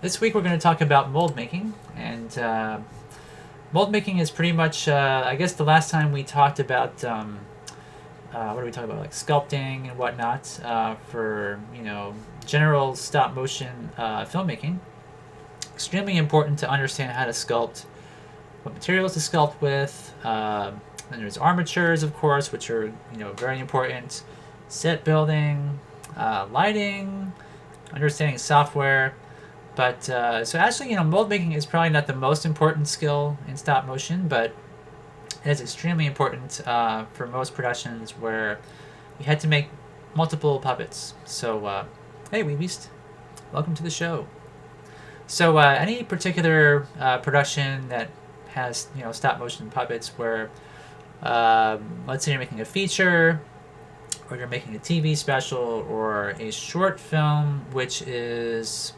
This week we're going to talk about mold making, and mold making is pretty much, I guess, the last time we talked about what do we talk about, like sculpting and whatnot for general stop motion filmmaking. Extremely important to understand how to sculpt, what materials to sculpt with. Then there's armatures, of course, which are very important. Set building, lighting, understanding software. But so actually, mold making is probably not the most important skill in stop motion, but it is extremely important for most productions where you had to make multiple puppets. So, hey, Weebeast, welcome to the show. So, any particular production that has stop motion puppets where, let's say you're making a feature, or you're making a TV special, or a short film which is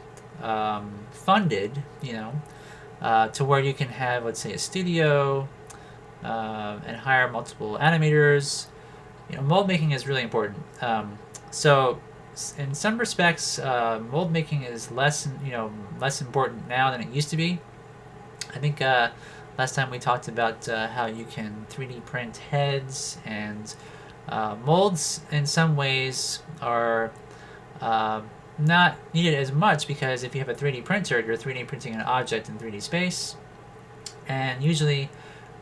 funded, to where you can have, let's say, a studio and hire multiple animators. Mold making is really important. So, in some respects, mold making is less important now than it used to be. I think last time we talked about how you can 3D print heads, and molds in some ways are not needed as much, because if you have a 3D printer, you're 3D printing an object in 3D space. And usually,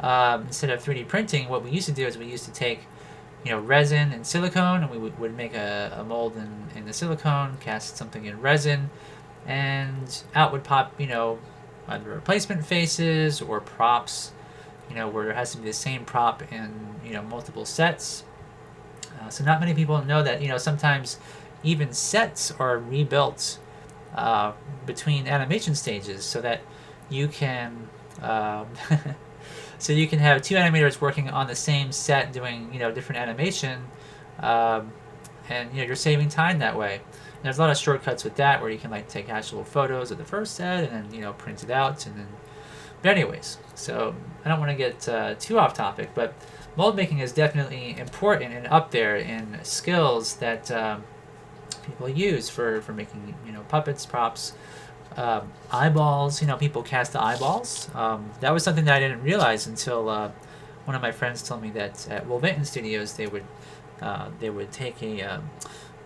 instead of 3D printing, what we used to do is we used to take resin and silicone, and we would make a mold in the silicone, cast something in resin, and out would pop either replacement faces or props, where it has to be the same prop in multiple sets. So not many people know that sometimes even sets are rebuilt between animation stages, so that you can so you can have two animators working on the same set doing different animation, and you're saving time that way. And there's a lot of shortcuts with that, where you can like take actual photos of the first set and then print it out, and then. But anyways, so I don't want to get too off topic, but mold making is definitely important and up there in skills that people use for making puppets, props, eyeballs. People cast the eyeballs. That was something that I didn't realize until one of my friends told me that at Wolvinton Studios they would take a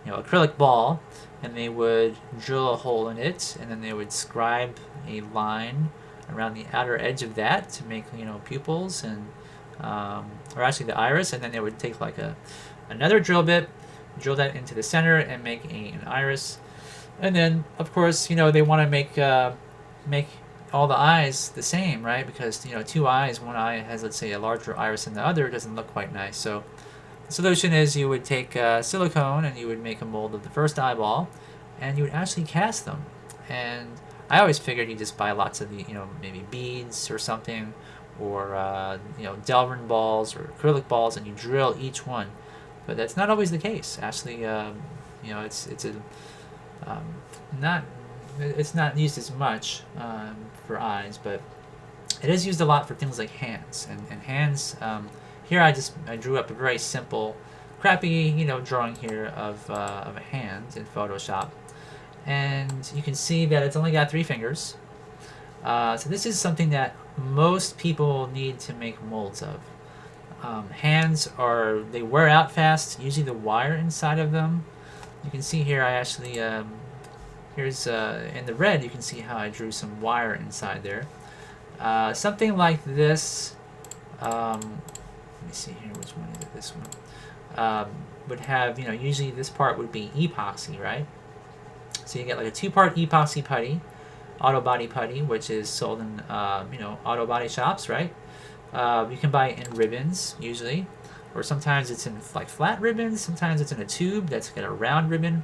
acrylic ball, and they would drill a hole in it, and then they would scribe a line around the outer edge of that to make pupils, and or actually the iris, and then they would take like another drill bit, drill that into the center, and make an iris. And then of course they want to make all the eyes the same, right? Because two eyes, one eye has, let's say, a larger iris than the other, it doesn't look quite nice. So the solution is you would take silicone, and you would make a mold of the first eyeball, and you would actually cast them. And I always figured you just buy lots of the maybe beads or something, or Delrin balls or acrylic balls, and you drill each one. But that's not always the case. Actually, it's a not it's not used as much for eyes, but it is used a lot for things like hands. And hands, here I drew up a very simple, crappy drawing here of a hand in Photoshop, and you can see that it's only got 3 fingers. So this is something that most people need to make molds of. Hands they wear out fast. Usually the wire inside of them. You can see here I actually here's in the red, you can see how I drew some wire inside there. Something like this. Let me see here, which one is it? This one would have usually this part would be epoxy, right? So you get like a 2-part epoxy putty, auto body putty, which is sold in auto body shops, right? You can buy it in ribbons usually, or sometimes it's in like flat ribbons. Sometimes it's in a tube that's got a round ribbon,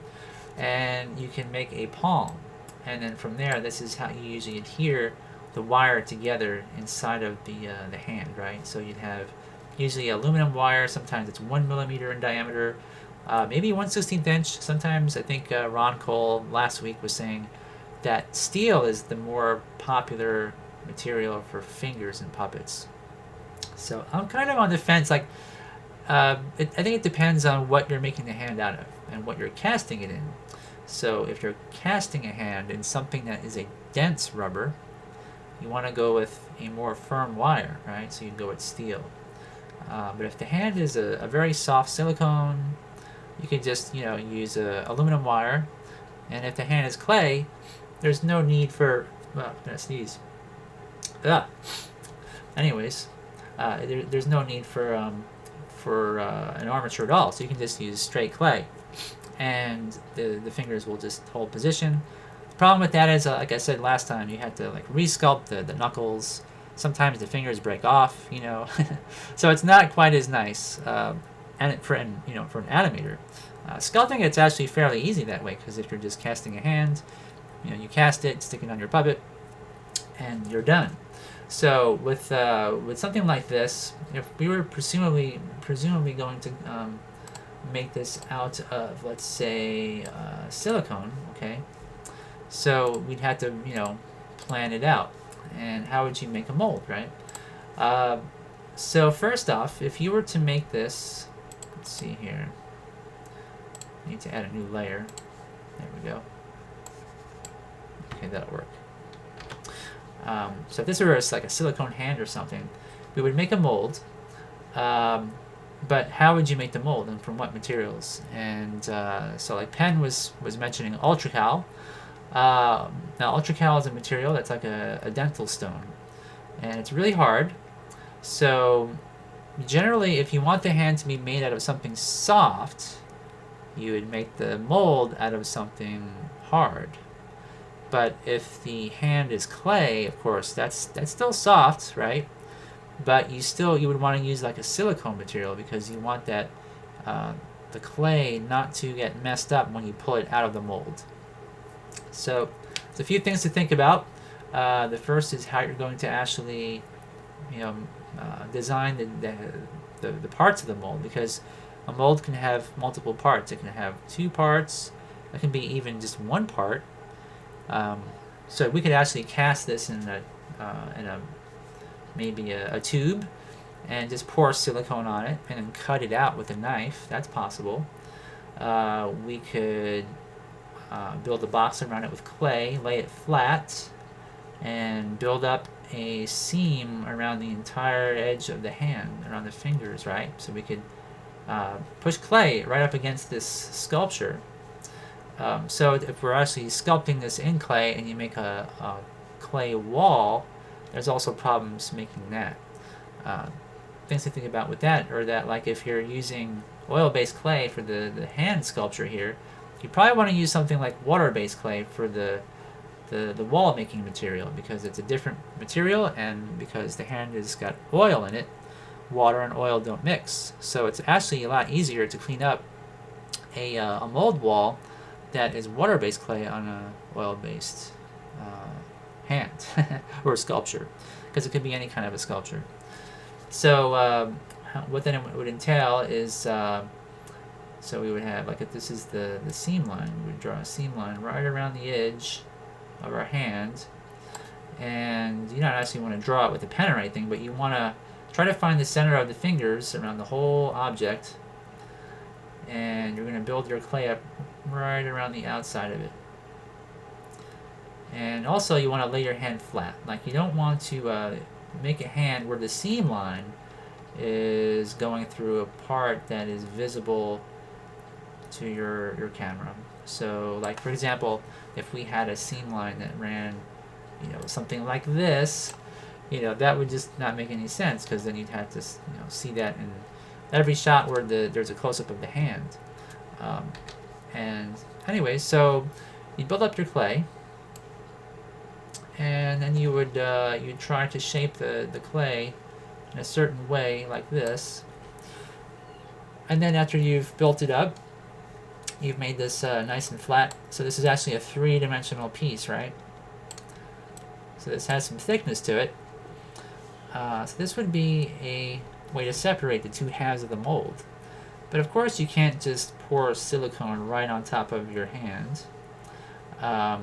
and you can make a palm. And then from there, this is how you usually adhere the wire together inside of the hand, right? So you'd have usually aluminum wire. Sometimes it's 1 millimeter in diameter, maybe 1/16 inch. Sometimes I think Ron Cole last week was saying that steel is the more popular material for fingers and puppets. So I'm kind of on the fence. Like, I think it depends on what you're making the hand out of and what you're casting it in. So if you're casting a hand in something that is a dense rubber, you want to go with a more firm wire, right? So you can go with steel. But if the hand is a very soft silicone, you can just use a aluminum wire. And if the hand is clay, there's no need for well, I'm gonna sneeze. Ah. Anyways, there's no need for an armature at all. So you can just use straight clay, and the fingers will just hold position. The problem with that is, like I said last time, you have to like resculpt the knuckles. Sometimes the fingers break off, so it's not quite as nice. And for an animator, sculpting it's actually fairly easy that way because if you're just casting a hand, you cast it, stick it on your puppet, and you're done. So with something like this, if we were presumably going to make this out of, let's say, silicone, okay, so we'd have to plan it out. And how would you make a mold, right? So first off, if you were to make this, let's see here, need to add a new layer. There we go. Okay, that'll work. So if this were like a silicone hand or something, we would make a mold. But how would you make the mold, and from what materials? And so like Penn was mentioning ultracal. Now ultracal is a material that's like a dental stone, and it's really hard. So generally, if you want the hand to be made out of something soft, you would make the mold out of something hard. But if the hand is clay, of course, that's still soft, right? But you would want to use like a silicone material because you want that the clay not to get messed up when you pull it out of the mold. So there's a few things to think about. The first is how you're going to actually, design the parts of the mold, because a mold can have multiple parts. It can have 2 parts. It can be even just 1 part. So we could actually cast this in maybe a tube and just pour silicone on it and then cut it out with a knife. That's possible. We could build a box around it with clay, lay it flat, and build up a seam around the entire edge of the hand, around the fingers, right? So we could push clay right up against this sculpture. So if we're actually sculpting this in clay and you make a clay wall, there's also problems making that. Things to think about with that are that, like, if you're using oil-based clay for the hand sculpture here, you probably want to use something like water-based clay for the wall-making material, because it's a different material, and because the hand has got oil in it, water and oil don't mix. So it's actually a lot easier to clean up a mold wall that is water-based clay on a oil-based hand or sculpture, because it could be any kind of a sculpture. So what then it would entail is, so we would have, like, if this is the seam line, we would draw a seam line right around the edge of our hand, and you don't actually want to draw it with a pen or anything, but you want to try to find the center of the fingers around the whole object, and you're going to build your clay up right around the outside of it. And also you want to lay your hand flat. Like, you don't want to make a hand where the seam line is going through a part that is visible to your camera. So, like, for example, if we had a seam line that ran, something like this, that would just not make any sense, because then you'd have to, see that in every shot where there's a close-up of the hand. And anyway, so you build up your clay, and then you would you'd try to shape the clay in a certain way, like this. And then after you've built it up, you've made this nice and flat. So this is actually a 3-dimensional piece, right? So this has some thickness to it. So this would be a way to separate the 2 halves of the mold. But of course you can't just pour silicone right on top of your hand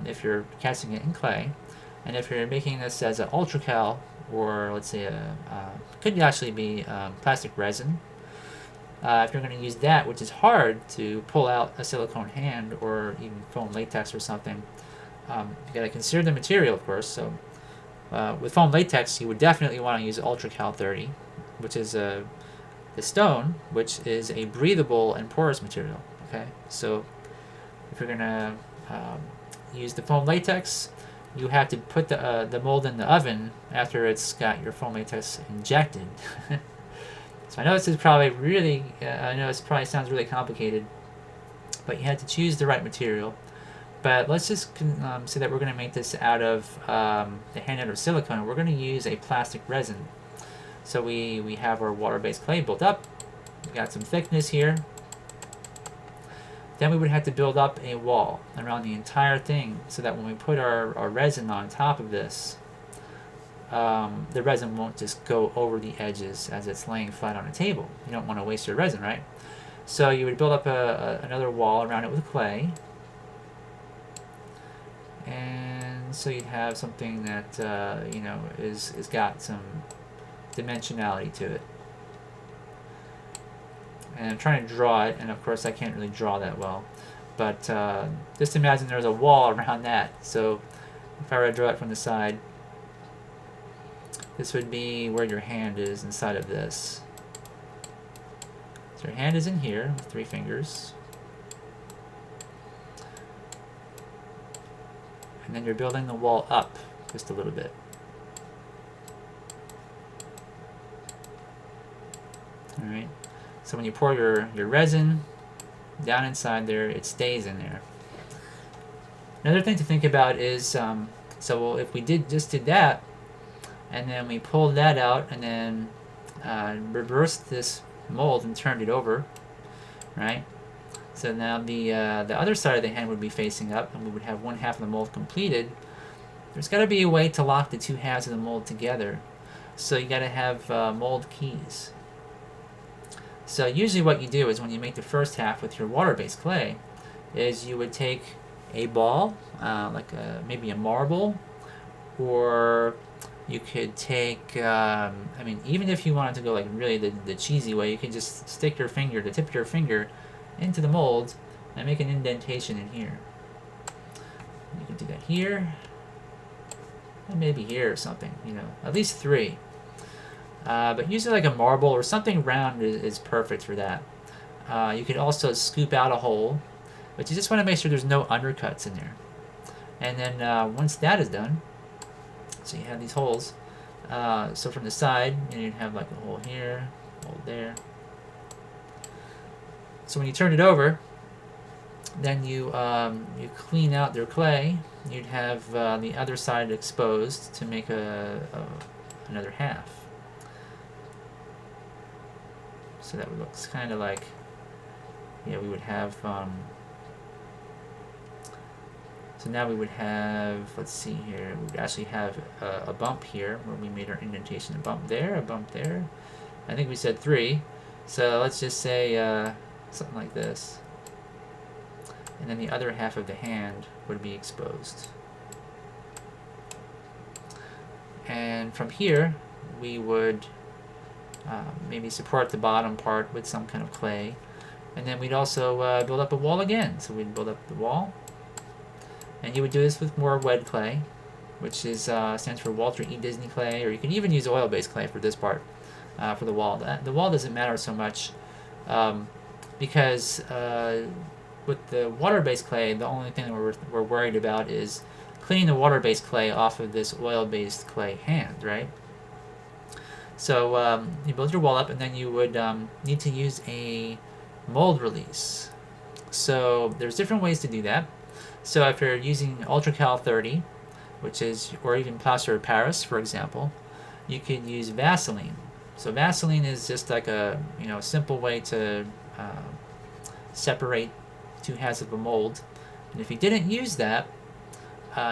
if you're casting it in clay. And if you're making this as an ultracal, or let's say could actually be plastic resin, if you're going to use that, which is hard to pull out a silicone hand or even foam latex or something, you got to consider the material, of course. So with foam latex, you would definitely want to use UltraCal 30, which is the stone, which is a breathable and porous material. Okay, so if you're going to use the foam latex, you have to put the mold in the oven after it's got your foam latex injected. So I know this is probably really, I know this probably sounds really complicated, but you had to choose the right material. But let's just say that we're going to make this out of the hand out of silicone. We're going to use a plastic resin. So we have our water-based clay built up. We got some thickness here. Then we would have to build up a wall around the entire thing so that when we put our resin on top of this, the resin won't just go over the edges as it's laying flat on a table. You don't want to waste your resin, right? So you would build up another wall around it with clay. And so you'd have something that, is got some dimensionality to it. And I'm trying to draw it, and of course I can't really draw that well. But just imagine there's a wall around that. So if I were to draw it from the side, this would be where your hand is inside of this. So your hand is in here with 3 fingers. And then you're building the wall up just a little bit. Alright. So when you pour your resin down inside there, it stays in there. Another thing to think about is, so if we just did that, and then we pulled that out, and then reversed this mold and turned it over, right? So now the other side of the hand would be facing up, and we would have one half of the mold completed. There's got to be a way to lock the 2 halves of the mold together. So you got to have mold keys. So usually what you do is when you make the first half with your water-based clay, is you would take a ball, maybe a marble, or you could take, even if you wanted to go like really the cheesy way, you can just stick the tip of your finger into the mold and make an indentation in here. You can do that here, and maybe here or something, at least 3. But usually like a marble or something round is perfect for that. You can also scoop out a hole, but you just want to make sure there's no undercuts in there. And then once that is done, so you have these holes. So from the side, you'd have like a hole here, a hole there. So when you turn it over, then you clean out their clay. You'd have the other side exposed to make another half. So that looks kind of like, we would have, so now we would have, let's see here, we would actually have a bump here where we made our indentation, a bump there, I think we said 3, so let's just say something like this. And then the other half of the hand would be exposed. And from here, we would maybe support the bottom part with some kind of clay. And then we'd also build up a wall again. So we'd build up the wall. And you would do this with more wet clay, which is stands for Walter E. Disney clay, or you can even use oil-based clay for this part, for the wall. The wall doesn't matter so much because with the water-based clay, the only thing that we're worried about is cleaning the water-based clay off of this oil-based clay hand, right? So you build your wall up, and then you would need to use a mold release. So there's different ways to do that. So if you're using UltraCal 30, or even plaster of Paris, for example, you could use Vaseline. So Vaseline is just like a simple way to separate 2 halves of a mold. And if you didn't use that,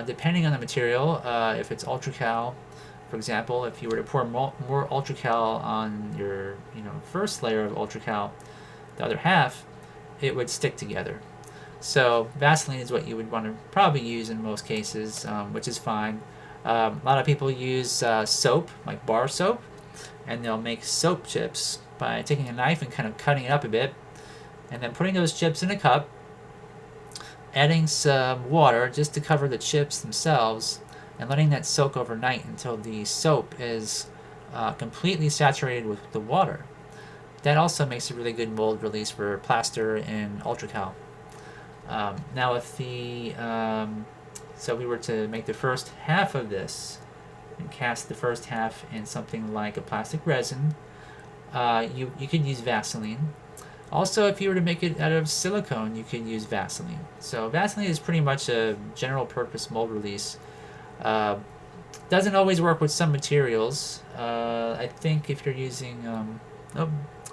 depending on the material, if it's UltraCal, for example, if you were to pour more UltraCal on your first layer of UltraCal, the other half, it would stick together. So Vaseline is what you would want to probably use in most cases, which is fine. A lot of people use soap, like bar soap, and they'll make soap chips by taking a knife and kind of cutting it up a bit, and then putting those chips in a cup, adding some water just to cover the chips themselves, and letting that soak overnight until the soap is completely saturated with the water. That also makes a really good mold release for plaster and UltraCal. Now if so we were to make the first half of this and cast the first half in something like a plastic resin, you could use Vaseline. Also, if you were to make it out of silicone, you could use Vaseline. So Vaseline is pretty much a general purpose mold release. Doesn't always work with some materials. I think if you're using... oh,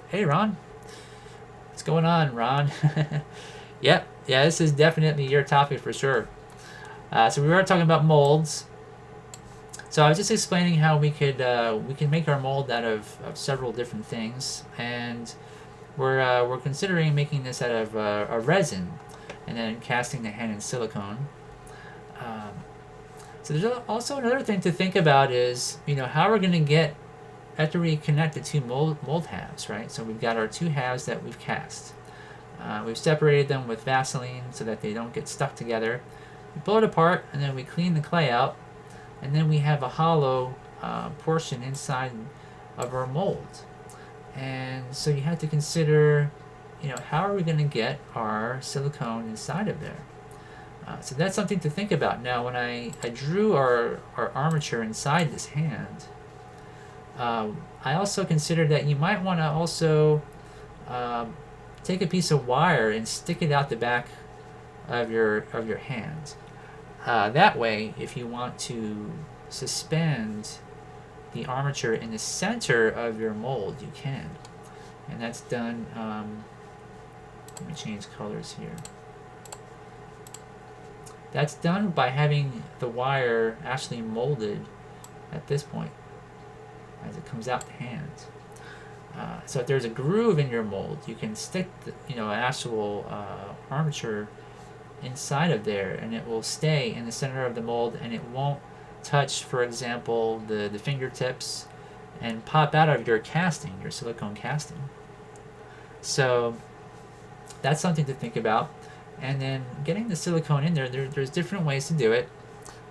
hey Ron. What's going on, Ron? Yep, yeah, this is definitely your topic for sure. So we were talking about molds. So I was just explaining how we can make our mold out of several different things, and we're considering making this out of a resin, and then casting the hand in silicone. So there's also another thing to think about is, how we're going to get, after we connect the two mold halves, right? So we've got our two halves that we've cast. We've separated them with Vaseline so that they don't get stuck together. We pull it apart, and then we clean the clay out, and then we have a hollow portion inside of our mold. And so you have to consider, how are we going to get our silicone inside of there? So that's something to think about. Now, when I drew our armature inside this hand, I also considered that you might want to also take a piece of wire and stick it out the back of your hand. That way, if you want to suspend the armature in the center of your mold, you can. And that's done, let me change colors here. That's done by having the wire actually molded at this point as it comes out the hand. So if there's a groove in your mold, you can stick an actual armature inside of there, and it will stay in the center of the mold, and it won't touch, for example, the fingertips and pop out of your casting, your silicone casting. So that's something to think about. And then getting the silicone in there's different ways to do it.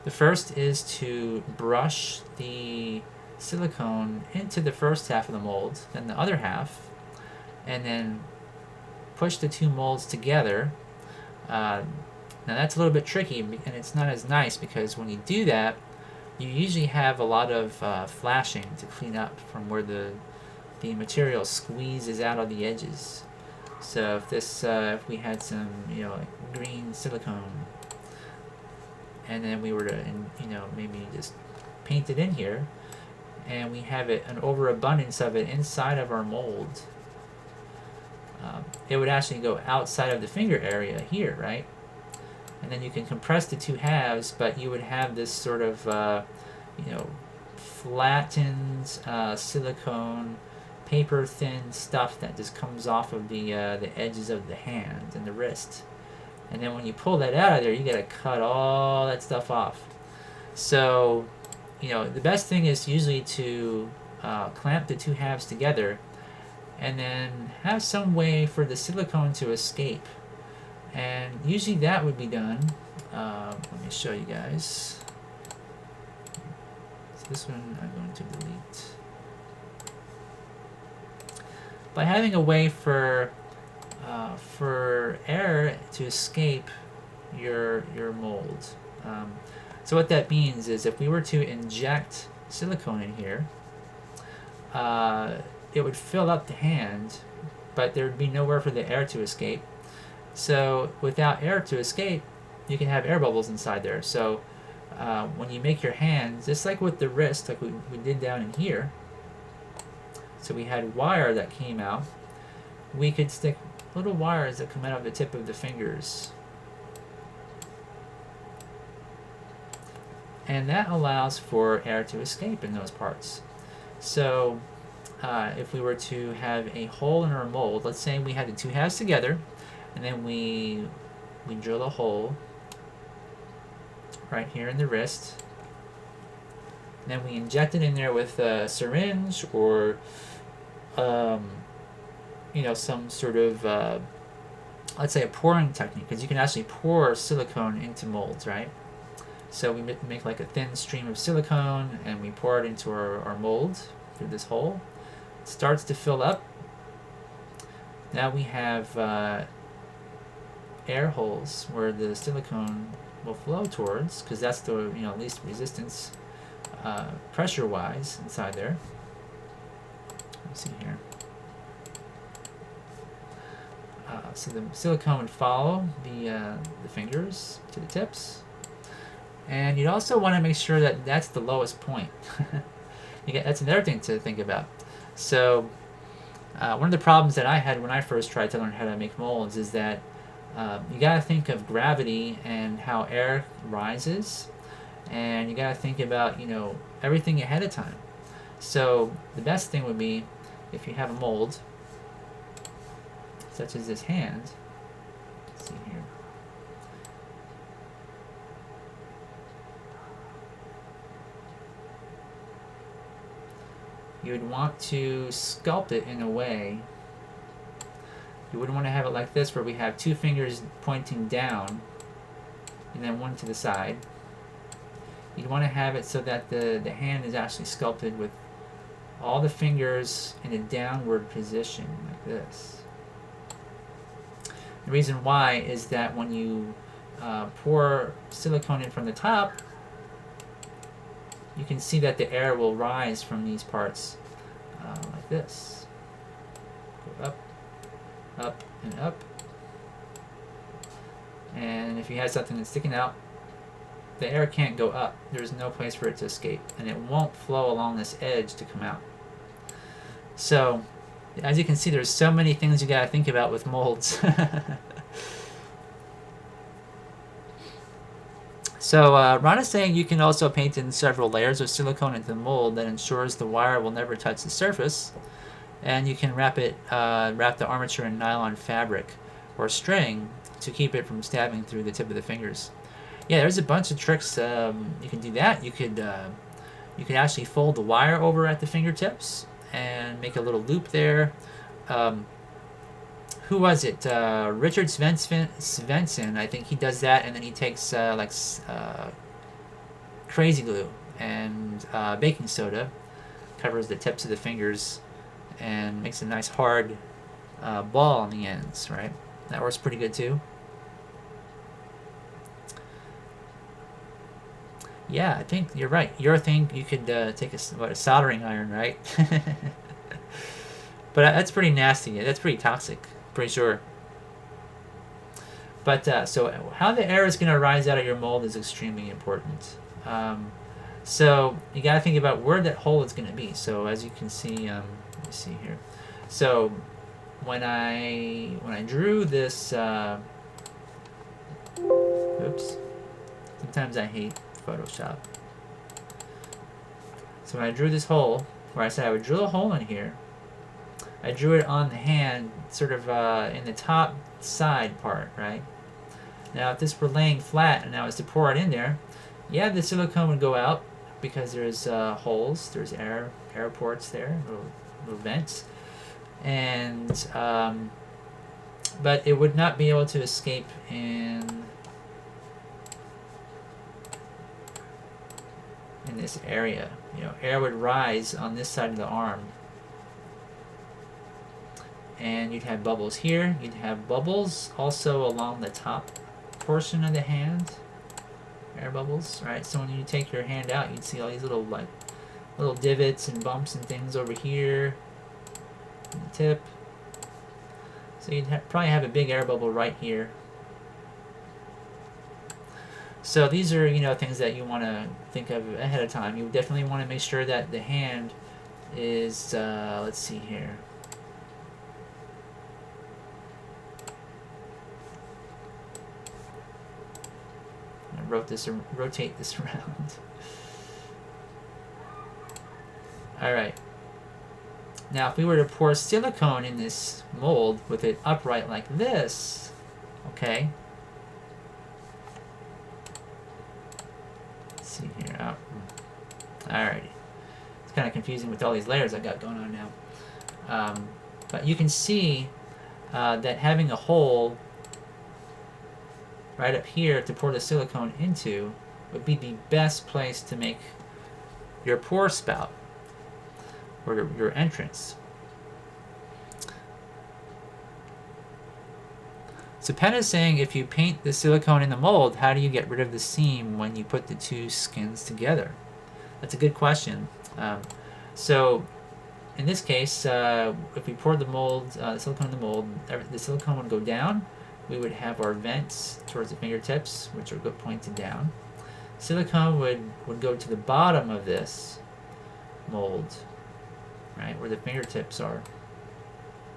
The first is to brush the silicone into the first half of the mold, then the other half, and then push the two molds together. Now that's a little bit tricky, and it's not as nice because when you do that, you usually have a lot of flashing to clean up from where the material squeezes out of the edges. So if we had some like green silicone, and then we were to maybe just paint it in here, and we have an overabundance of it inside of our mold, it would actually go outside of the finger area here, right? And then you can compress the two halves, but you would have this sort of flattened silicone, paper thin stuff that just comes off of the edges of the hand and the wrist. And then when you pull that out of there, you gotta cut all that stuff off. So the best thing is usually to clamp the two halves together, and then have some way for the silicone to escape. And usually that would be done, let me show you guys. So this one I'm going to delete. By having a way for air to escape your mold. So what that means is if we were to inject silicone in here, it would fill up the hand, but there would be nowhere for the air to escape. So without air to escape, you can have air bubbles inside there. So when you make your hand, just like with the wrist, like we did down in here, so we had wire that came out, we could stick little wires that come out of the tip of the fingers. And that allows for air to escape in those parts. So if we were to have a hole in our mold, let's say we had the two halves together, and then we drill a hole right here in the wrist, Then we inject it in there with a syringe or, you know, some sort of, let's say a pouring technique, because you can actually pour silicone into molds, right? So we make like a thin stream of silicone and we pour it into our mold through this hole. It starts to fill up. Now we have air holes where the silicone will flow towards, because that's the, you know, least resistance pressure wise inside there. Let's see here. So the silicone would follow the fingers to the tips, and you'd also want to make sure that that's the lowest point. That's another thing to think about. So one of the problems that I had when I first tried to learn how to make molds is that you got to think of gravity and how air rises, and you got to think about, you know, everything ahead of time. So the best thing would be if you have a mold such as this hand. Let's see here. You would want to sculpt it in a way. You wouldn't want to have it like this, where we have two fingers pointing down and then one to the side. You'd want to have it so that the hand is actually sculpted with all the fingers in a downward position, like this. The reason why is that when you pour silicone in from the top, you can see that the air will rise from these parts like this. Go up, up, and up. And if you have something that's sticking out, the air can't go up. There's no place for it to escape, and it won't flow along this edge to come out. So, as you can see, there's so many things you gotta think about with molds. So Ron is saying you can also paint in several layers of silicone into the mold that ensures the wire will never touch the surface, and you can wrap the armature in nylon fabric or string to keep it from stabbing through the tip of the fingers. Yeah, there's a bunch of tricks. You can do that. You could actually fold the wire over at the fingertips and make a little loop there. Who was it? Richard Svensson, I think he does that, and then he takes crazy glue and baking soda, covers the tips of the fingers, and makes a nice hard ball on the ends, right? That works pretty good too. Yeah, I think you're right. Your thing, you could take a soldering iron, right? But that's pretty nasty. That's pretty toxic. Pretty sure. But so how the air is going to rise out of your mold is extremely important. So you got to think about where that hole is going to be. So as you can see, let me see here. So when I drew this, oops. Sometimes I hate Photoshop. So when I drew this hole, where I said I would drill a hole in here, I drew it on the hand, sort of in the top side part, right? Now if this were laying flat and I was to pour it in there, yeah, the silicone would go out because there's holes, there's air ports there, little vents, and but it would not be able to escape in this area. You know, air would rise on this side of the arm, and you'd have bubbles here. You'd have bubbles also along the top portion of the hand, air bubbles, right? So when you take your hand out, you'd see all these little divots and bumps and things over here on the tip. So you'd probably have a big air bubble right here. So these are, you know, things that you want to think of ahead of time. You definitely want to make sure that the hand is, let's see here. I'm gonna rotate this around. All right. Now, if we were to pour silicone in this mold with it upright like this, okay. See here. Alrighty. It's kind of confusing with all these layers I got going on now. But you can see that having a hole right up here to pour the silicone into would be the best place to make your pour spout, or your entrance. So Penn is saying, if you paint the silicone in the mold, how do you get rid of the seam when you put the two skins together? That's a good question. So in this case, if we poured the mold, the silicone in the mold, the silicone would go down. We would have our vents towards the fingertips, which are pointed down. Silicone would go to the bottom of this mold, right, where the fingertips are.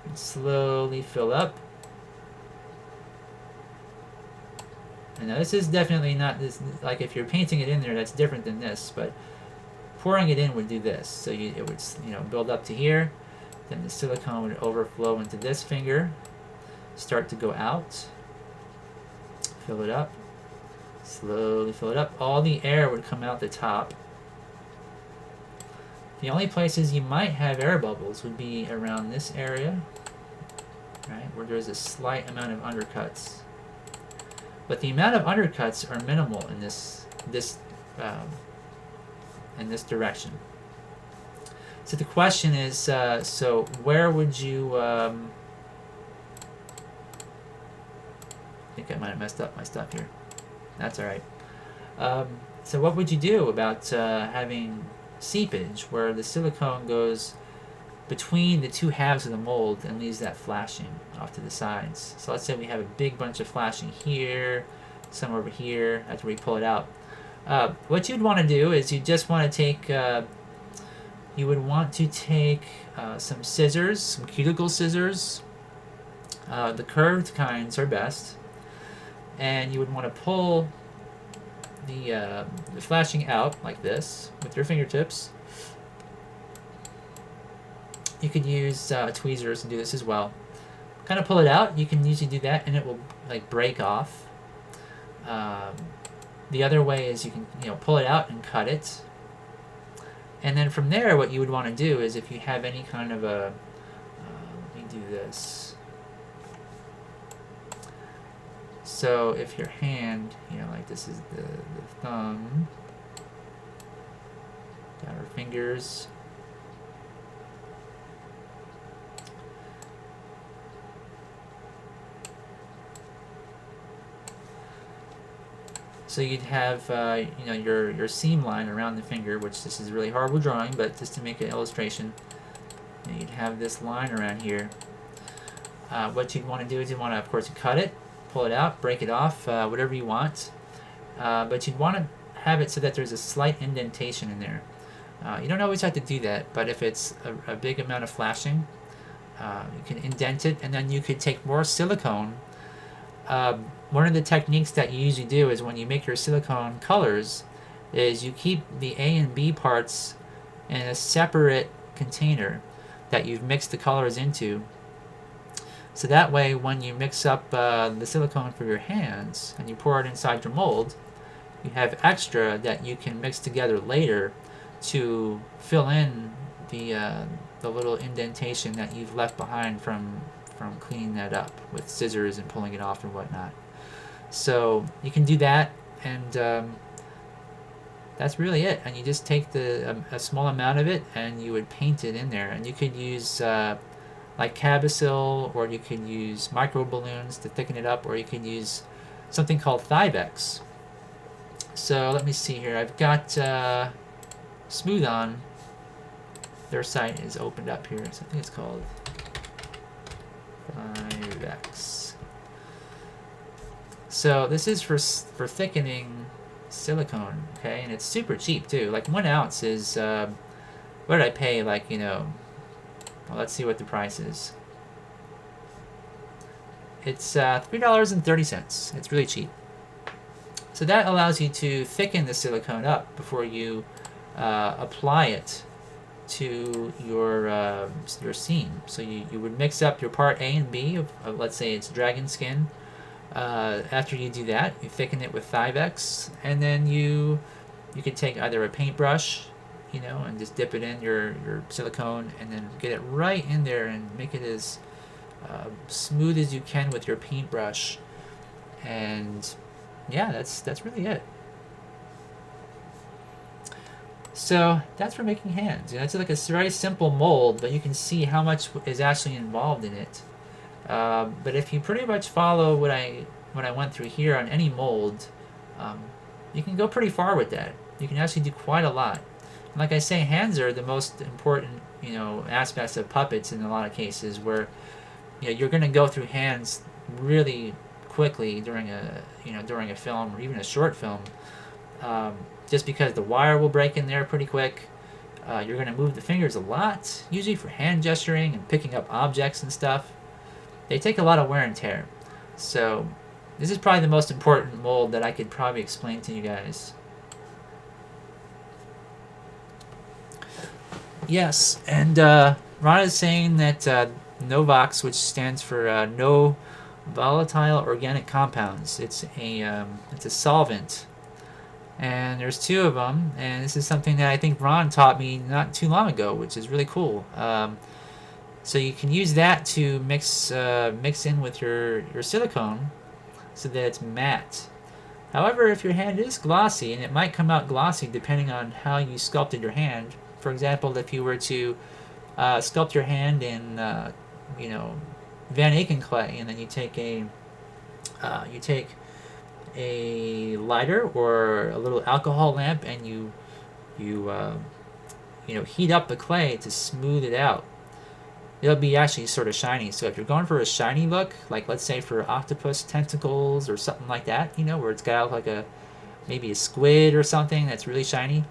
And slowly fill up. And now this is definitely not this, like if you're painting it in there, that's different than this, but pouring it in would do this. So it would, build up to here, then the silicone would overflow into this finger, start to go out, fill it up, slowly fill it up. All the air would come out the top. The only places you might have air bubbles would be around this area, right, where there's a slight amount of undercuts. But the amount of undercuts are minimal in this direction. So the question is, so where would you? I think I might have messed up my stuff here. That's all right. So what would you do about having seepage where the silicone goes between the two halves of the mold and leaves that flashing off to the sides? So let's say we have a big bunch of flashing here, some over here after we pull it out. What you'd want to do is you just want to take, you would want to take some scissors, some cuticle scissors. The curved kinds are best. And you would want to pull the flashing out like this with your fingertips. You could use tweezers to do this as well. Kind of pull it out. You can usually do that, and it will like break off. The other way is you can pull it out and cut it. And then from there, what you would want to do is if you have any kind of a, let me do this. So if your hand, like this is the thumb, got our fingers. So you'd have, your seam line around the finger, which this is really horrible drawing, but just to make an illustration, you'd have this line around here. What you'd want to do is you'd want to, of course, cut it, pull it out, break it off, whatever you want. But you'd want to have it so that there's a slight indentation in there. You don't always have to do that, but if it's a big amount of flashing, you can indent it, and then you could take more silicone. One of the techniques that you usually do is when you make your silicone colors is you keep the A and B parts in a separate container that you've mixed the colors into. So that way when you mix up the silicone for your hands and you pour it inside your mold, you have extra that you can mix together later to fill in the little indentation that you've left behind from cleaning that up with scissors and pulling it off and whatnot. So you can do that, and that's really it. And you just take a small amount of it and you would paint it in there. And you could use like Cabasil, or you could use micro balloons to thicken it up, or you could use something called Thyvex. So let me see here. I've got Smooth On. Their site is opened up here. So I think it's called Thyvex. So this is for thickening silicone, okay, and it's super cheap too. Like 1 ounce is what did I pay? Like well, let's see what the price is. It's $3.30. It's really cheap. So that allows you to thicken the silicone up before you apply it to your seam. So you would mix up your part A and B of let's say it's dragon skin. After you do that, you thicken it with Thyvex, and then you could take either a paintbrush you know, and just dip it in your silicone, and then get it right in there and make it as smooth as you can with your paintbrush. And yeah, that's really it. So that's for making hands. You know, it's like a very simple mold, but you can see how much is actually involved in it. But if you pretty much follow what I went through here on any mold, um, you can go pretty far with that. You can actually do quite a lot. And like I say, hands are the most important, you know, aspects of puppets in a lot of cases, where you know you're going to go through hands really quickly during a film or even a short film, um, just because the wire will break in there pretty quick. You're going to move the fingers a lot, usually for hand gesturing and picking up objects and stuff. They take a lot of wear and tear. So this is probably the most important mold that I could probably explain to you guys. Yes, and Ron is saying that NOVOX, which stands for no volatile organic compounds, it's a solvent, and there's two of them, and this is something that I think Ron taught me not too long ago, which is really cool. So you can use that to mix in with your silicone so that it's matte. However, if your hand is glossy, and it might come out glossy depending on how you sculpted your hand. For example, if you were to sculpt your hand in you know, Van Aken clay, and then you take a lighter or a little alcohol lamp, and you know, heat up the clay to smooth it out. It'll be actually sort of shiny. So if you're going for a shiny look, like let's say for octopus tentacles or something like that, you know, where it's got like maybe a squid or something that's really shiny,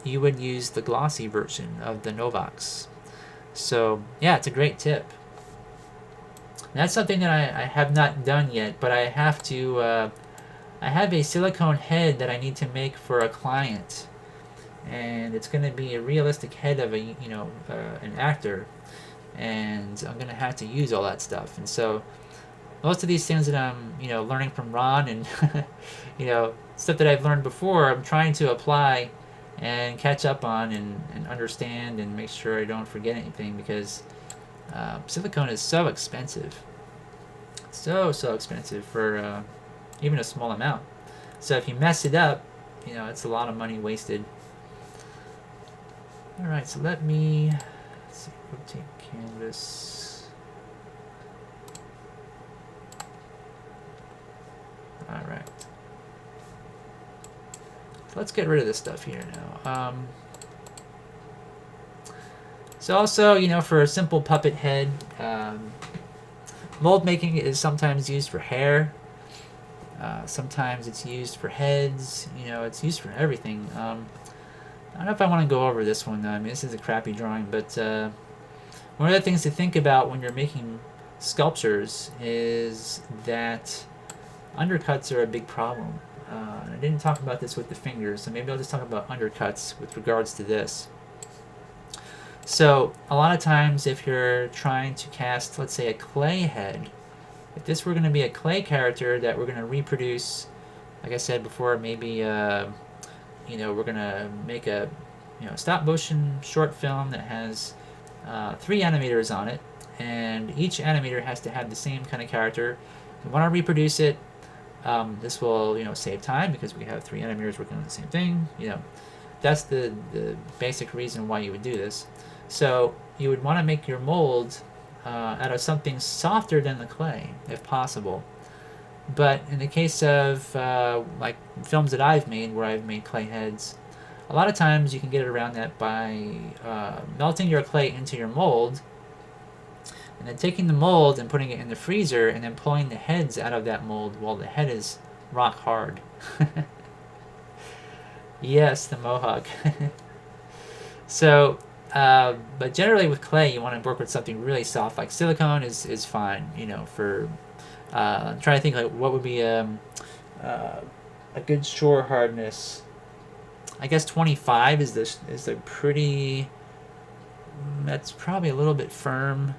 you would use the glossy version of the NOVOX. So yeah, it's a great tip. And that's something that I have not done yet, but I have to. I have a silicone head that I need to make for a client, and it's going to be a realistic head of an actor, and I'm going to have to use all that stuff. And so most of these things that I'm learning from Ron, and stuff that I've learned before, I'm trying to apply and catch up on, and understand, and make sure I don't forget anything, because silicone is so expensive, so expensive for even a small amount. So if you mess it up, it's a lot of money wasted. Alright, so let's see, rotate canvas. Alright. So let's get rid of this stuff here now. So also, for a simple puppet head, mold making is sometimes used for hair. Sometimes it's used for heads. It's used for everything. I don't know if I want to go over this one. I mean, this is a crappy drawing, but one of the things to think about when you're making sculptures is that undercuts are a big problem. I didn't talk about this with the fingers, so maybe I'll just talk about undercuts with regards to this. So a lot of times if you're trying to cast, let's say, a clay head, if this were going to be a clay character that we're going to reproduce, like I said before, maybe we're going to make a stop motion short film that has 3 animators on it, and each animator has to have the same kind of character. If we want to reproduce it, this will save time, because we have 3 animators working on the same thing. That's the basic reason why you would do this. So you would want to make your mold out of something softer than the clay, if possible. But in the case of like films that I've made, where I've made clay heads, a lot of times you can get around that by melting your clay into your mold, and then taking the mold and putting it in the freezer, and then pulling the heads out of that mold while the head is rock hard. Yes, the mohawk. So, but generally with clay, you want to work with something really soft, like silicone is fine. For I'm trying to think like what would be a good shore hardness. I guess 25 is the pretty. That's probably a little bit firm,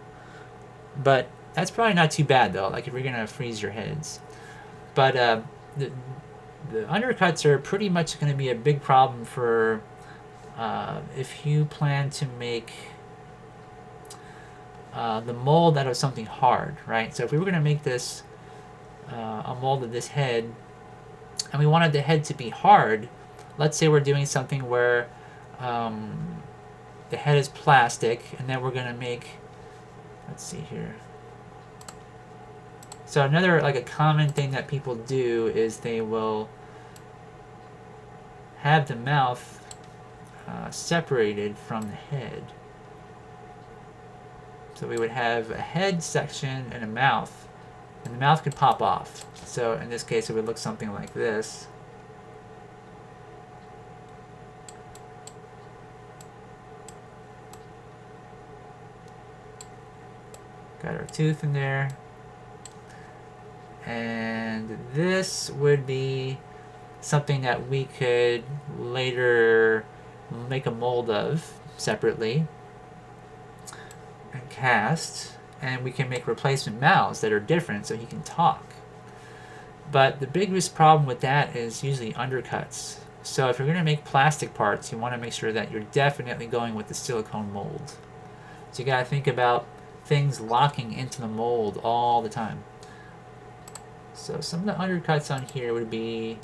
but that's probably not too bad though. Like if you're gonna freeze your heads, but the undercuts are pretty much going to be a big problem for if you plan to make the mold out of something hard, right? So if we were going to make this a mold of this head, and we wanted the head to be hard, let's say we're doing something where the head is plastic, and then we're going to make, let's see here. So another, like a common thing that people do is they will have the mouth separated from the head. So we would have a head section and a mouth, and the mouth could pop off. So in this case, it would look something like this. Got our tooth in there. And this would be something that we could later make a mold of separately and cast, and we can make replacement mouths that are different so he can talk. But the biggest problem with that is usually undercuts. So if you're going to make plastic parts, you want to make sure that you're definitely going with the silicone mold. So you got to think about things locking into the mold all the time. So some of the undercuts on here would be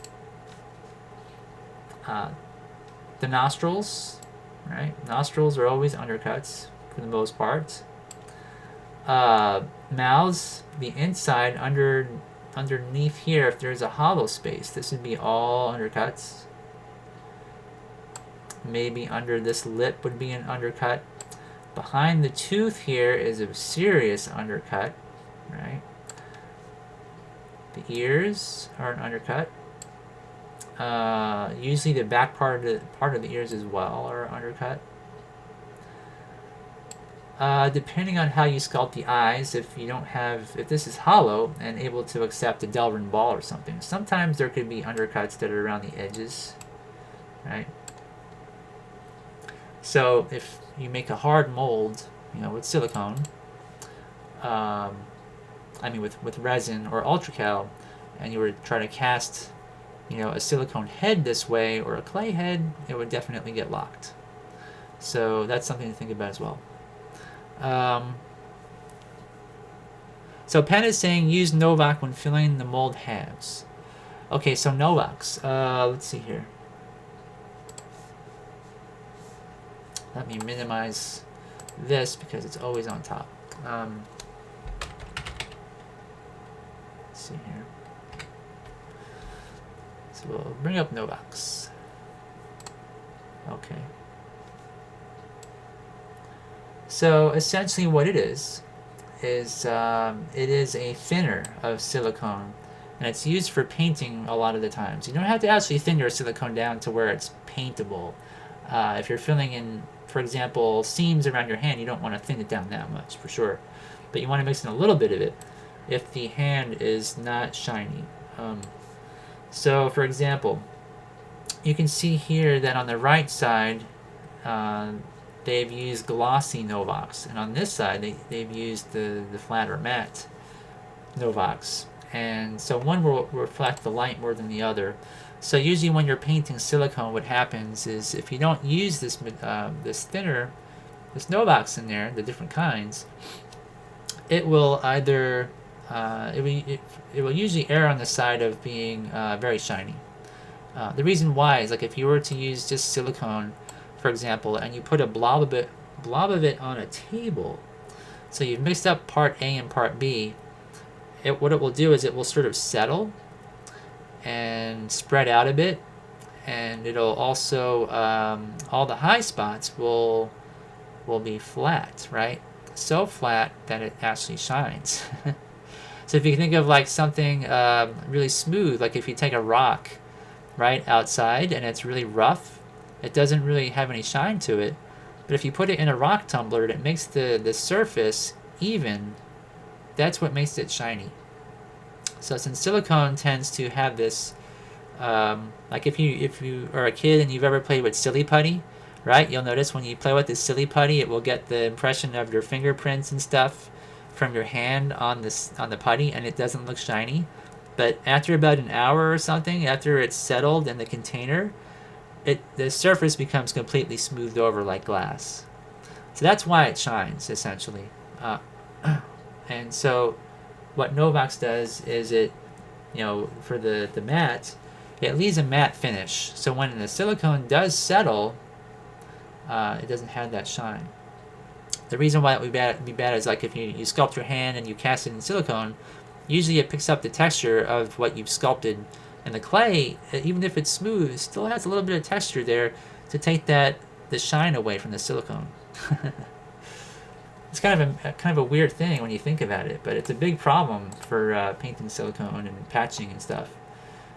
the nostrils, right? Nostrils are always undercuts for the most part. Mouths, the inside underneath here, if there's a hollow space, this would be all undercuts. Maybe under this lip would be an undercut. Behind the tooth here is a serious undercut, right? The ears are an undercut. Usually the back part of the ears as well are undercut. Depending on how you sculpt the eyes, if this is hollow and able to accept a Delrin ball or something, sometimes there could be undercuts that are around the edges, right? So if you make a hard mold, with silicone, with resin or ultracal, and you were trying to cast, a silicone head this way or a clay head, it would definitely get locked. So that's something to think about as well. So Pen is saying use Novak when filling the mold halves. Okay, so Novaks. Let's see here. Let me minimize this because it's always on top. Let's see here. So we'll bring up Novaks. Okay. So essentially what it is it is a thinner of silicone, and it's used for painting a lot of the times. You don't have to actually thin your silicone down to where it's paintable. If you're filling in, for example, seams around your hand, you don't want to thin it down that much for sure, but you want to mix in a little bit of it if the hand is not shiny. So for example, you can see here that on the right side they've used glossy Novaks, and on this side they've used the flat or matte Novaks, and so one will reflect the light more than the other. So usually when you're painting silicone, what happens is if you don't use this thinner, this Novaks in there, the different kinds, it will either it will usually err on the side of being very shiny. The reason why is, like, if you were to use just silicone, for example, and you put a blob of it on a table, so you've mixed up part A and part B, what it will do is it will sort of settle and spread out a bit, and it'll also all the high spots will be flat, right? So flat that it actually shines. So if you think of like something really smooth, like if you take a rock right outside and it's really rough, it doesn't really have any shine to it. But if you put it in a rock tumbler and it makes the surface even, that's what makes it shiny. So since silicone tends to have this, like if you are a kid and you've ever played with silly putty, right? You'll notice when you play with this silly putty, it will get the impression of your fingerprints and stuff from your hand on the putty, and it doesn't look shiny. But after about an hour or something, after it's settled in the container, the surface becomes completely smoothed over like glass. So that's why it shines, essentially. Uh, and so what Novox does is it, for the matte, it leaves a matte finish. So when the silicone does settle, it doesn't have that shine. The reason why it would be bad is like if you sculpt your hand and you cast it in silicone, usually it picks up the texture of what you've sculpted. And the clay, even if it's smooth, it still has a little bit of texture there to take the shine away from the silicone. It's kind of a weird thing when you think about it, but it's a big problem for painting silicone and patching and stuff.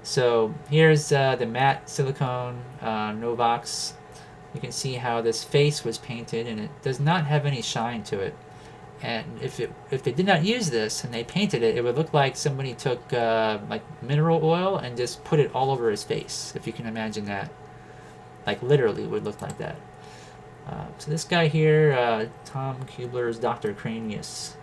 So here's the matte silicone Novox. You can see how this face was painted, and it does not have any shine to it. And if they did not use this and they painted it, it would look like somebody took like mineral oil and just put it all over his face, if you can imagine that. Like literally would look like that. So this guy here, Tom Kubler's Dr. Cranius,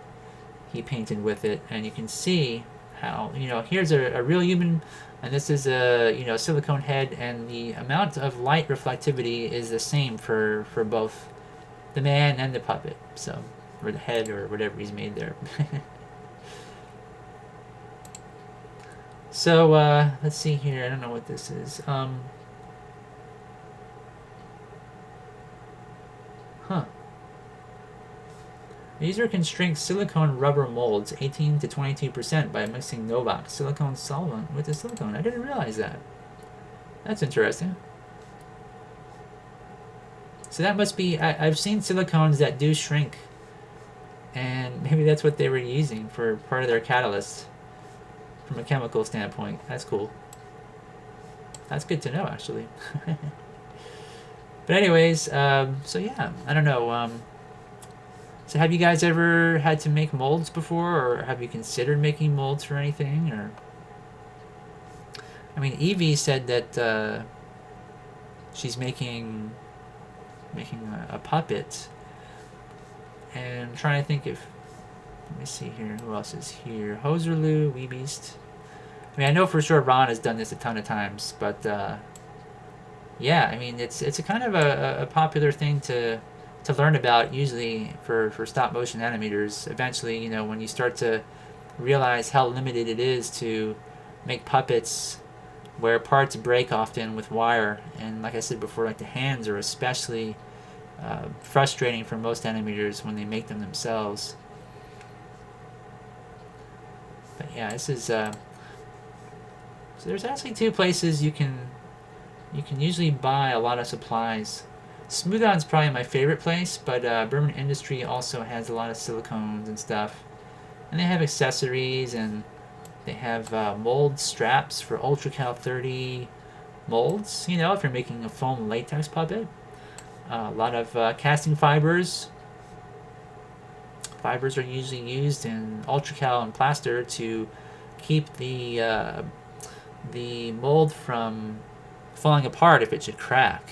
he painted with it, and you can see how, here's a real human, and this is a, silicone head, and the amount of light reflectivity is the same for both the man and the puppet, so, or the head, or whatever he's made there. So, let's see here, I don't know what this is. The user can shrink silicone rubber molds 18 to 22% by mixing Novox silicone solvent with the silicone. I didn't realize that. That's interesting. So that must be... I've seen silicones that do shrink. And maybe that's what they were using for part of their catalyst from a chemical standpoint. That's cool. That's good to know, actually. But anyways, so yeah, I don't know. So have you guys ever had to make molds before, or have you considered making molds for anything? Or, I mean, Evie said that she's making a puppet, and I'm trying to think if, let me see here, who else is here? Hoserloo, Weebeast. I mean, I know for sure Ron has done this a ton of times, but yeah, I mean, it's a kind of a popular thing to learn about, usually for stop motion animators. Eventually, when you start to realize how limited it is to make puppets where parts break often with wire, and like I said before, like the hands are especially frustrating for most animators when they make them themselves. But yeah, this is so there's actually two places you can usually buy a lot of supplies. Smooth-On's probably my favorite place, but Berman Industry also has a lot of silicones and stuff. And they have accessories, and they have mold straps for UltraCal 30 molds, if you're making a foam latex puppet. A lot of casting fibers. Fibers are usually used in UltraCal and plaster to keep the mold from falling apart if it should crack.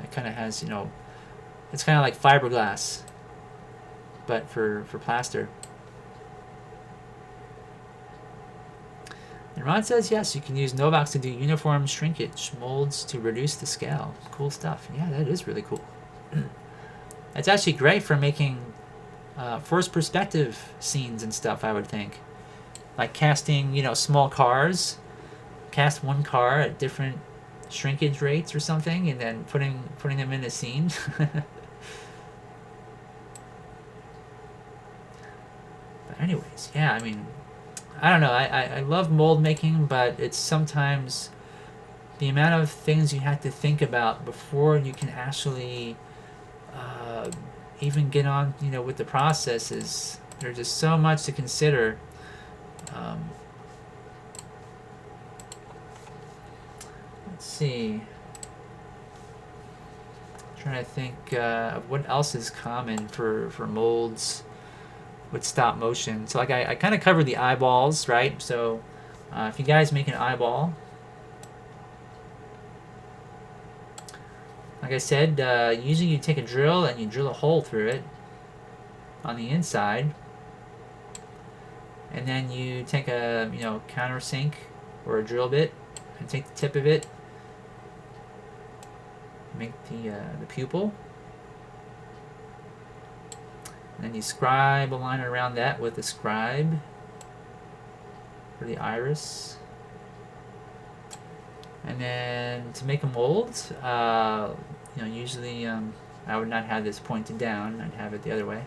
It kind of has, it's kind of like fiberglass, but for plaster. And Ron says, yes, you can use Novox to do uniform shrinkage molds to reduce the scale. Cool stuff. Yeah, that is really cool. It's actually great for making first perspective scenes and stuff, I would think. Like casting, small cars. Cast one car at different shrinkage rates or something, and then putting them in a scene. But anyways, yeah, I mean, I don't know, I love mold making, but it's sometimes the amount of things you have to think about before you can actually even get on, with the process is, there's just so much to consider. Let's see. I'm trying to think of what else is common for molds with stop motion. So like I kind of covered the eyeballs, right? So if you guys make an eyeball, like I said, usually you take a drill and you drill a hole through it on the inside, and then you take a countersink or a drill bit and take the tip of it make the pupil. And then you scribe a line around that with a scribe for the iris. And then to make a mold, usually I would not have this pointed down. I'd have it the other way.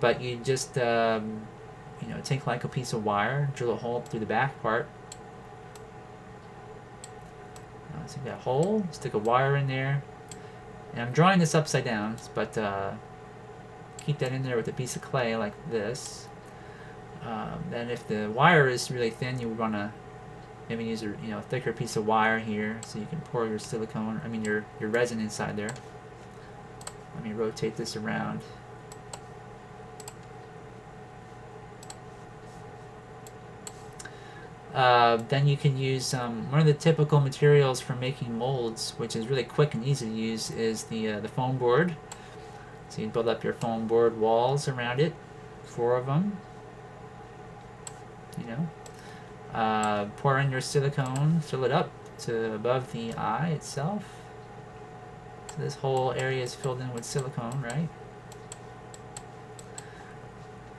But you just, take like a piece of wire, drill a hole through the back part. So you got a hole, stick a wire in there. And I'm drawing this upside down, but keep that in there with a piece of clay like this. Then if the wire is really thin, you would want to maybe use a thicker piece of wire here so you can pour your silicone, your resin inside there. Let me rotate this around. Then you can use one of the typical materials for making molds, which is really quick and easy to use, is the foam board. So you build up your foam board walls around it, 4 of them. Pour in your silicone, fill it up to above the eye itself. So this whole area is filled in with silicone, right?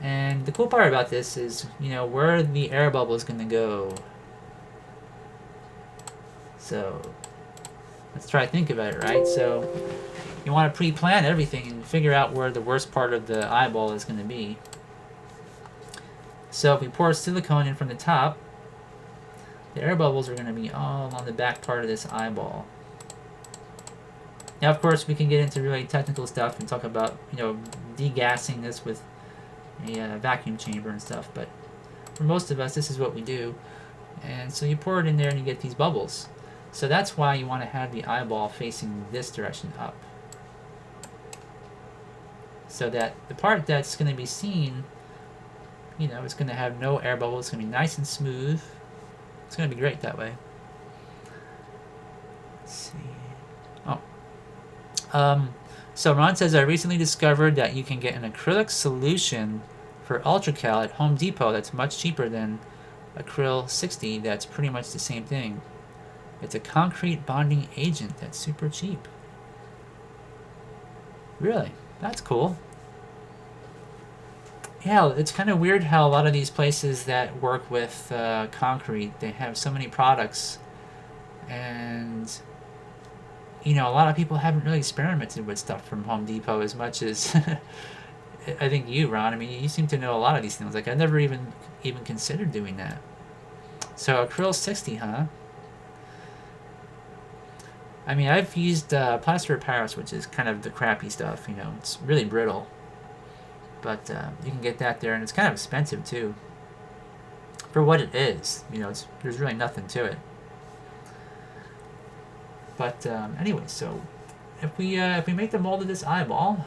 And the cool part about this is, where the air bubble is going to go. So let's try to think about it, right? So you want to pre-plan everything and figure out where the worst part of the eyeball is going to be. So if we pour silicone in from the top, the air bubbles are going to be all on the back part of this eyeball. Now, of course, we can get into really technical stuff and talk about, degassing this with a vacuum chamber and stuff, but for most of us, this is what we do. And so you pour it in there and you get these bubbles. So that's why you want to have the eyeball facing this direction up, so that the part that's going to be seen, it's going to have no air bubbles. It's going to be nice and smooth. It's going to be great that way. Let's see. So Ron says, I recently discovered that you can get an acrylic solution for UltraCal at Home Depot that's much cheaper than Acryl 60. That's pretty much the same thing. It's a concrete bonding agent that's super cheap. Really? That's cool. Yeah, it's kind of weird how a lot of these places that work with concrete, they have so many products, and a lot of people haven't really experimented with stuff from Home Depot as much as I think you, Ron. You seem to know a lot of these things. Like, I never even considered doing that. So Acryl 60, huh? I've used plaster of Paris, which is kind of the crappy stuff. It's really brittle. But you can get that there, and it's kind of expensive too. For what it is, there's really nothing to it. But anyway, so if we make the mold of this eyeball,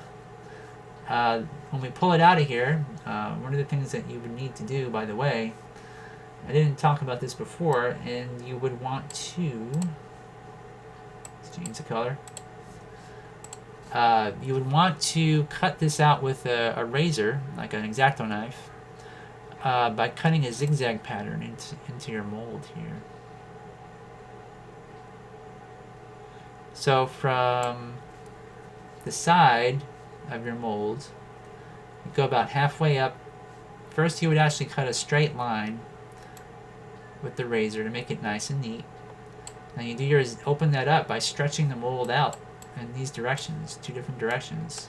when we pull it out of here, one of the things that you would need to do, by the way, I didn't talk about this before, and you would want to change the color. You would want to cut this out with a razor, like an X-Acto knife, by cutting a zigzag pattern into your mold here. So from the side of your mold, you go about halfway up. First, you would actually cut a straight line with the razor to make it nice and neat. Now you do yours, open that up by stretching the mold out in these directions, 2 different directions.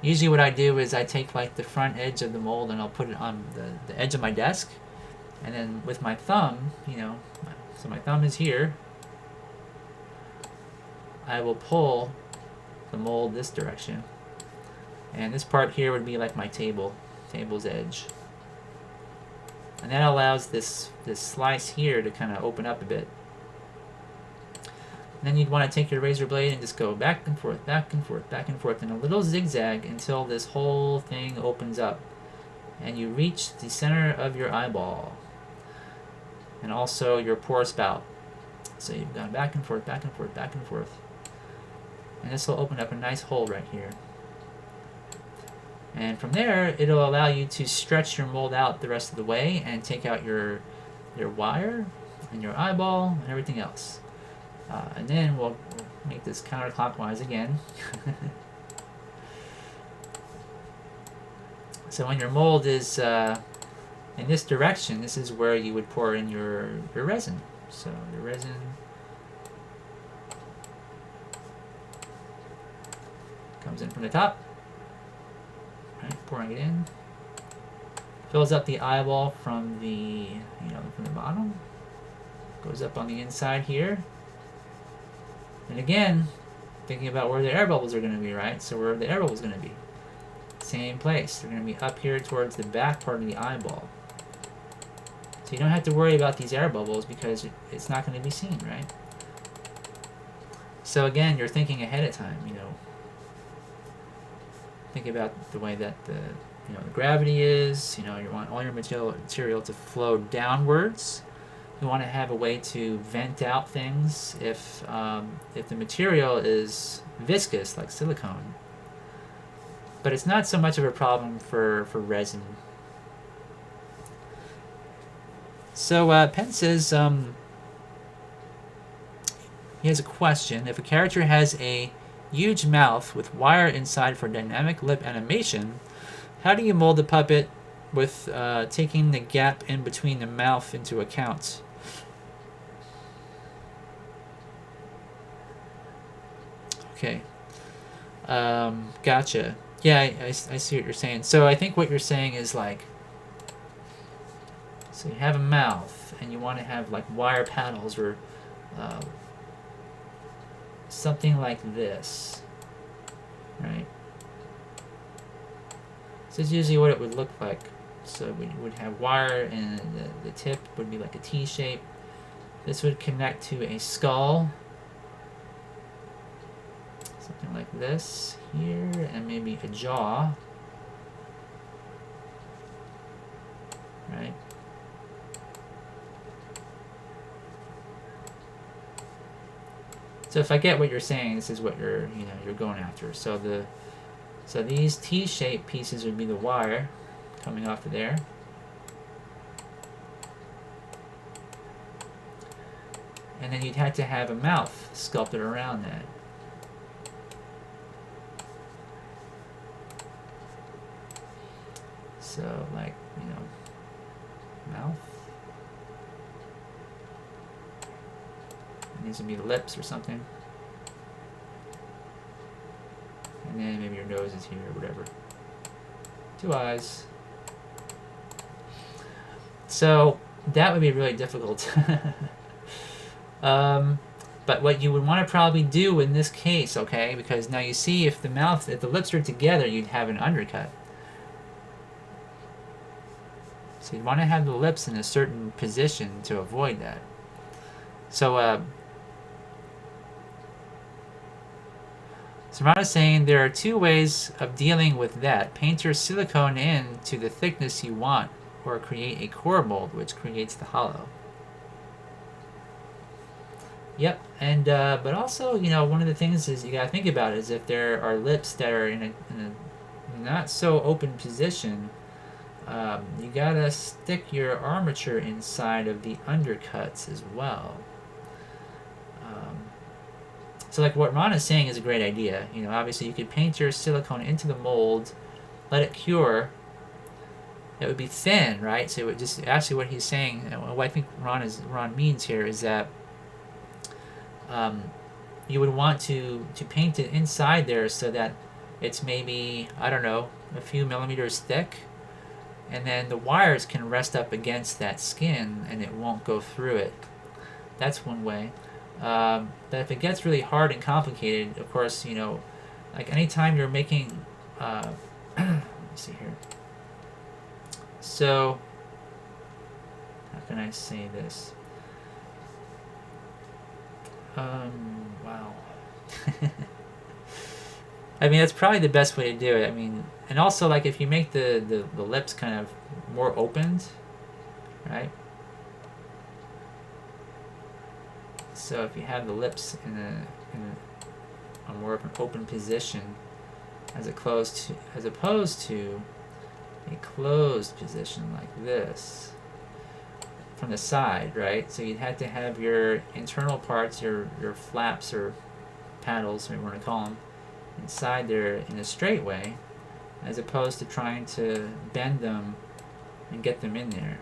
Usually what I do is I take like the front edge of the mold and I'll put it on the edge of my desk, and then with my thumb, so my thumb is here, I will pull the mold this direction, and this part here would be like my table's edge, and that allows this slice here to kind of open up a bit. And then you'd want to take your razor blade and just go back and forth, back and forth, back and forth in a little zigzag until this whole thing opens up and you reach the center of your eyeball and also your pore spout. So you've gone back and forth, back and forth, back and forth. And this will open up a nice hole right here. And from there, it'll allow you to stretch your mold out the rest of the way and take out your wire and your eyeball and everything else. And then we'll make this counterclockwise again. So when your mold is in this direction, this is where you would pour in your resin. So your resin comes in from the top, right, pouring it in, fills up the eyeball from the from the bottom, goes up on the inside here, and again, thinking about where the air bubbles are going to be, right? So where the air bubbles going to be, same place. They're going to be up here towards the back part of the eyeball. So you don't have to worry about these air bubbles because it's not going to be seen, right? So again, you're thinking ahead of time, Think about the way that the gravity is. You want all your material to flow downwards. You want to have a way to vent out things if the material is viscous like silicone. But it's not so much of a problem for resin. So Penn says he has a question. If a character has a huge mouth with wire inside for dynamic lip animation, how do you mold the puppet with taking the gap in between the mouth into account? Okay. Gotcha. Yeah, I see what you're saying. So I think what you're saying is like, so you have a mouth and you want to have like wire panels or something like this, right? So this is usually what it would look like. So we would have wire and the tip would be like a T shape. This would connect to a skull. Something like this here, and maybe a jaw, right? So if I get what you're saying, this is what you're going after. So these T-shaped pieces would be the wire coming off of there. And then you'd have to have a mouth sculpted around that. So like, mouth. It needs to be lips or something. And then maybe your nose is here or whatever. 2 eyes. So that would be really difficult. But what you would want to probably do in this case, okay, because now you see if the lips are together, you'd have an undercut. So you'd want to have the lips in a certain position to avoid that. So Rana's saying there are 2 ways of dealing with that. Paint your silicone in to the thickness you want, or create a core mold which creates the hollow. Yep, and but also, one of the things is you gotta think about is if there are lips that are in a not so open position, you gotta stick your armature inside of the undercuts as well. So like what Ron is saying is a great idea. Obviously you could paint your silicone into the mold, let it cure. It would be thin, right? So it would just actually what he's saying, what I think Ron means here is that you would want to paint it inside there so that it's maybe, I don't know, a few millimeters thick, and then the wires can rest up against that skin and it won't go through it. That's one way. But if it gets really hard and complicated, of course, like anytime you're making, let me see here. So, how can I say this? Wow. I mean, that's probably the best way to do it. I mean, and also, like, if you make the lips kind of more opened, right? So if you have the lips in a more of an open position, as opposed to a closed position like this, from the side, right? So you'd have to have your internal parts, your flaps or paddles, whatever you want to call them, inside there in a straight way, as opposed to trying to bend them and get them in there.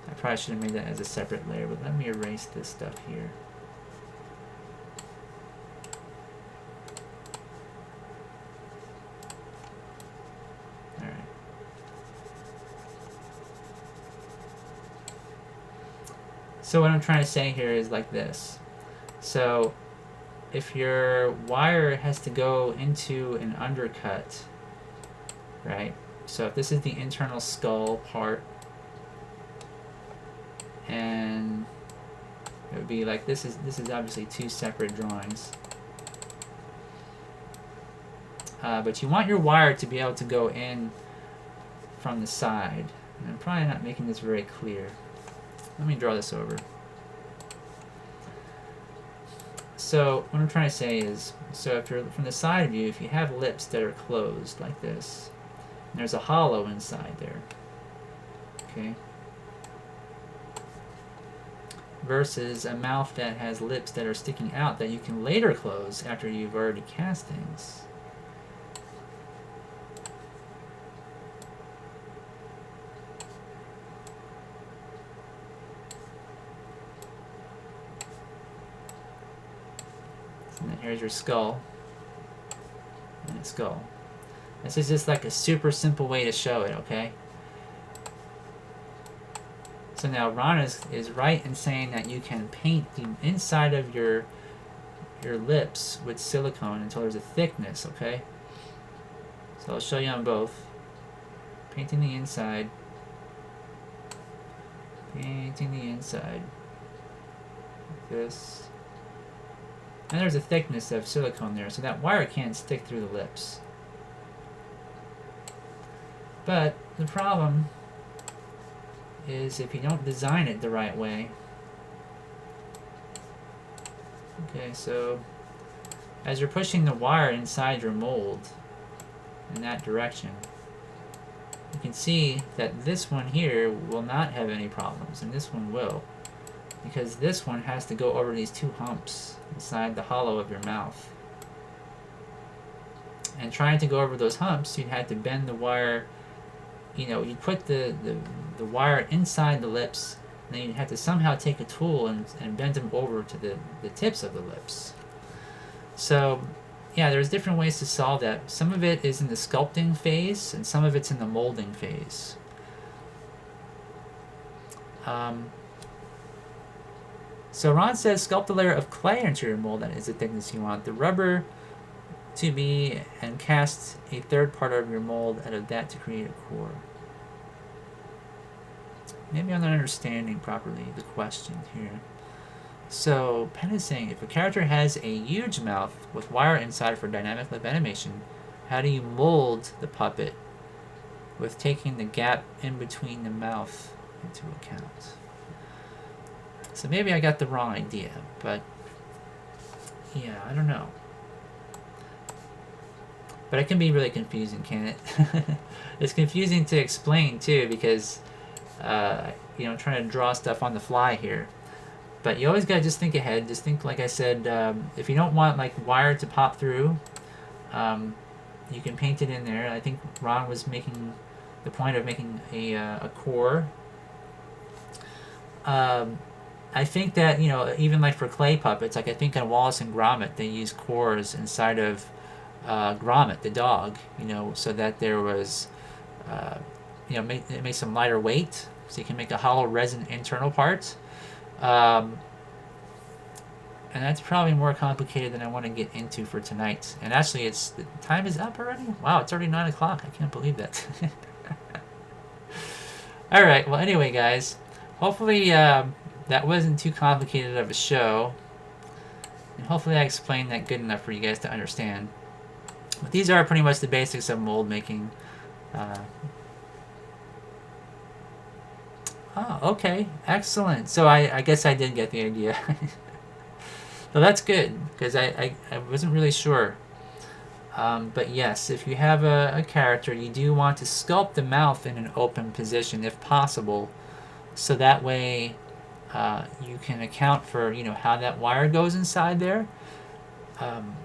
I probably should have made that as a separate layer, but let me erase this stuff here. Alright. So what I'm trying to say here is like this. So if your wire has to go into an undercut, right? So if this is the internal skull part, and it would be like this is obviously two separate drawings. But you want your wire to be able to go in from the side. And I'm probably not making this very clear. Let me draw this over. So what I'm trying to say is, so if you're from the side view, if you have lips that are closed like this, and there's a hollow inside there, okay, versus a mouth that has lips that are sticking out that you can later close after you've already cast things. And then here's your skull and a skull. This is just like a super simple way to show it, okay? So now Ron is right in saying that you can paint the inside of your lips with silicone until there's a thickness, okay? So I'll show you on both. Painting the inside. Painting the inside. Like this. And there's a thickness of silicone there, so that wire can't stick through the lips. But the problem is if you don't design it the right way. Okay, so as you're pushing the wire inside your mold in that direction, you can see that this one here will not have any problems, and this one will, because this one has to go over these two humps inside the hollow of your mouth. And trying to go over those humps, you'd have to bend the wire. You know, you'd put the wire inside the lips, and then you'd have to somehow take a tool and bend them over to the tips of the lips. So, yeah, there's different ways to solve that. Some of it is in the sculpting phase, and some of it's in the molding phase. So Ron says, sculpt a layer of clay into your mold that is the thickness you want. The rubber to be, and cast a third part of your mold out of that to create a core. Maybe I'm not understanding properly the question here. So Penn is saying, if a character has a huge mouth with wire inside for dynamic lip animation, how do you mold the puppet with taking the gap in between the mouth into account? So maybe I got the wrong idea, but yeah, I don't know. But it can be really confusing, can it? It's confusing to explain too, because you know, trying to draw stuff on the fly here. But you always gotta just think ahead. Just think, like I said, if you don't want like wire to pop through, you can paint it in there. I think Ron was making the point of making a core. I think that, you know, even like for clay puppets, like I think on Wallace and Gromit, they use cores inside of Gromit, the dog, you know, so that there was, you know, it makes some lighter weight, so you can make a hollow resin internal part. And that's probably more complicated than I want to get into for tonight. And actually, the time is up already? Wow, it's already 9 o'clock. I can't believe that. All right, well, anyway, guys, hopefully that wasn't too complicated of a show. And hopefully I explained that good enough for you guys to understand. But these are pretty much the basics of mold making. Oh, okay. Excellent. So I guess I did get the idea. So that's good, because I wasn't really sure. But yes, if you have a character, you do want to sculpt the mouth in an open position if possible, so that way you can account for how that wire goes inside there. Um,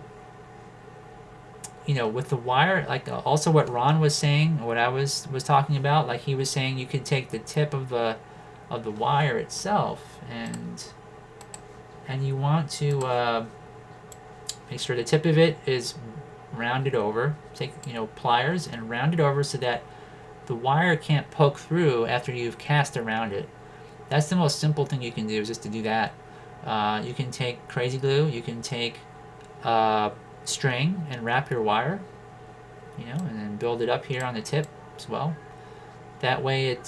with the wire, like also what Ron was saying, what I was talking about, like he was saying, you could take the tip of the wire itself, and you want to make sure the tip of it is rounded over. Take pliers and round it over so that the wire can't poke through after you've cast around it. That's the most simple thing you can do, is just to do that. You can take crazy glue. You can take string and wrap your wire, and then build it up here on the tip as well. That way it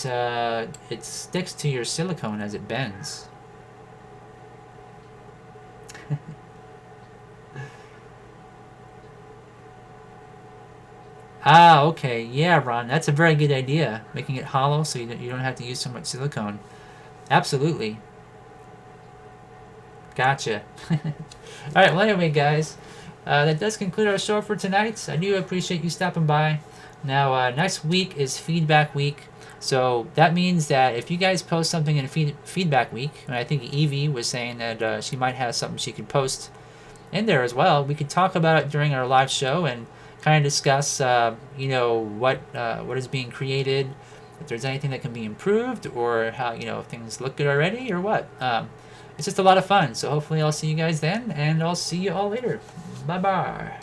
sticks to your silicone as it bends. Ah, okay. Yeah, Ron, that's a very good idea. Making it hollow so you don't have to use so much silicone. Absolutely. Gotcha. All right, well, anyway, guys, that does conclude our show for tonight. I do appreciate you stopping by. Now, next week is feedback week. So that means that if you guys post something in feedback week, and I think Evie was saying that she might have something she could post in there as well, we could talk about it during our live show and kind of discuss, what is being created, if there's anything that can be improved, or how, if things look good already, or what. It's just a lot of fun. So hopefully I'll see you guys then, and I'll see you all later. Bye bye.